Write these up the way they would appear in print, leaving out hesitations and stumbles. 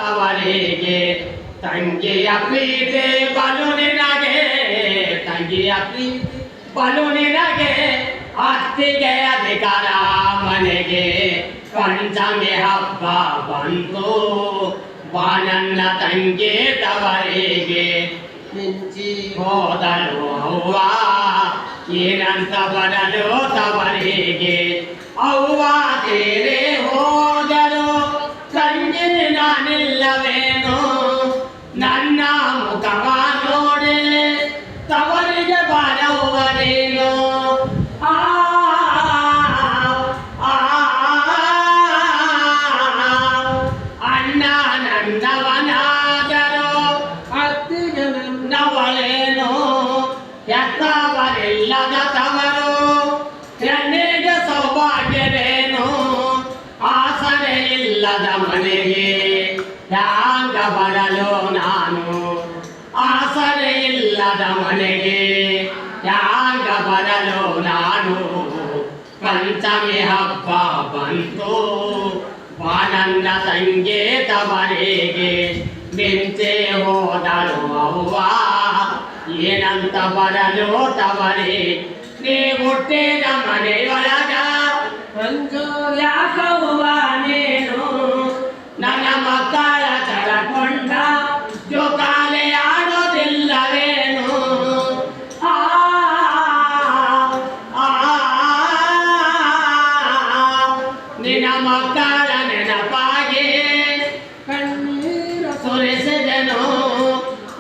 ತವರಿಗೆ ತಂಗಿಯ ಪ್ರೀತಿ ಬಲು ನಿನಗೆ ತಂಗಿಯ ಪ್ರೀತಿ ಬಲು ನಿನಗೆ ಅತ್ತಿಗೆ ಅಧಿಕಾರ ಮನೆಗೆ ಪಂಚಮಿ ಹಬ್ಬ ಬಂತು ಬಾನನ್ನ ತಂಗಿ ತವರಿಗೆ ಮಿಂಚಿ ಹೋದಳು ಅವ್ವ ಏನಂತ ಬರಲು ತವರಿಗೆ ಅವ್ವ ತೇರೆ ಹೋದರು ತಂಗಿ ನಾನಿಲ್ಲವೇನು ನನ್ನ ಮುಖವ ನೋಡಿ ತವರಿಗೆ ಬರವರೇನು ಅಣ್ಣ ನನ್ನವನಾದರು ಅತ್ತಿಗೆ ನನ್ನವಳೇನು ಎತ್ತವರಿಲ್ಲದ ತವರು ಹೆಣ್ಣಿಗೆ ಸೌಭಾಗ್ಯವೇನು ಆಸರೆ ಇಲ್ಲದ ಮನೆಗೆ ಹ್ಯಾಂಗ ಬರಲು ನಾನು ಆಸರೆ ಇಲ್ಲದ ಮನೆಗೆ ಹ್ಯಾಂಗ ಬರಲು ನಾನು ಪಂಚಮಿ ಹಬ್ಬ ಬಂತು ಬಾನನ್ನ ತಂಗಿ ತವರಿಗೆ ಮಿಂಚೆ ಹೋದಳು ಅವ್ವ ಏನಂತ ಬರಲು ತವರಿ ನೀ ಹುಟ್ಟಿದ ಮನೆಯೊಳಗ ಮಂಜು ಯಾಕವ್ವ ನೀನು ನನ್ನ ಮಕ್ಕಳ ತರಕೊಂಡ ಜೋಕಾಲೆ ಆಡೋದಿಲ್ಲವೇನು ನಿನ್ನ ಮಕ್ಕಳ ನೆನಪಾಗಿ ಕಣ್ಣೀರು ಸುರಿಸಿದೆನು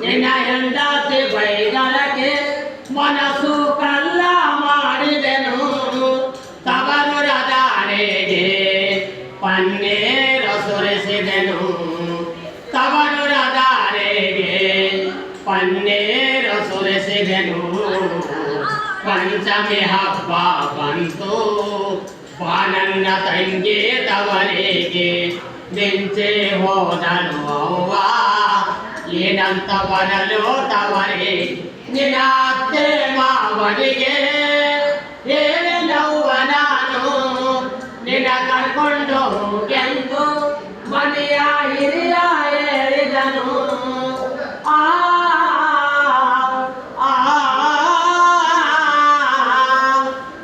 ನಿನ್ನ ಹೆಂಡತಿ ಬೈಗಳಕ್ಕೆ ಮನಸ್ಸು ಕಲ್ಲ ಮಾಡಿದೆನು ತವರುರದ ಅರೆಗೆ ಪನ್ನೀರು ಸುರಿಸಿದೆನು ತವರುರದ ಅರೆಗೆ ಪನ್ನೀರು ಸುರಿಸಿದೆನು ಪಂಚಮಿ ಹಬ್ಬ ಬಂತು ಬಾನನ್ನ ತಂಗಿ ತವರಿಗೆ ಮಿಂಚೆ ಹೋದಳು ಅವ್ವ ಏನಂತ ಬರಲು ತವರಿ ನಿನ್ನ ಅತ್ತೆ ಮಾವನಿಗೆ ಹೇಳಿದವ್ವ ನಾನು ನಿನ್ನ ಕರ್ಕೊಂಡು ಎಂದು ಮನೆಯ ಹಿರಿಯ ಹೇಳಿದನು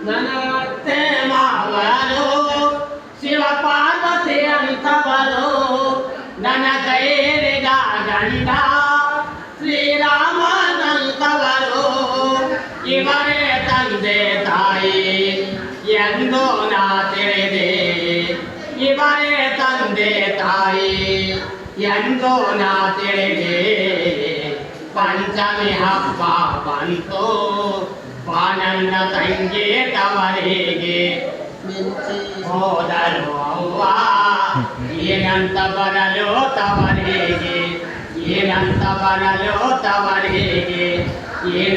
ನನ್ನ ಅತ್ತೆ ಮಾವನು ಶಿವ ಪಾರ್ವತಿ ಅಂತವರು ನನ್ನ ಕೈರಿದ ಗಂಡ ಶ್ರೀರಾಮನಂತವರು ಇವರೇ ತಂದೆ ತಾಯಿ ಎಂದು ನಾ ತಿಳಿದೆ ಇವರೇ ತಂದೆ ತಾಯಿ ಎಂದು ನಾ ತಿಳಿದೆ ಪಂಚಮಿ ಹಬ್ಬ ಬಂತು ಬಾನನ್ನ ತಂಗಿ ತವರಿಗೆ ಮಿಂಚಿ ಹೋದಳು ಅವ್ವ ಏನಂತ ಬರಲು ತವರಿಗೆ ಏನಂತ ಬರಲು ತವರಿಗೆ ಏನ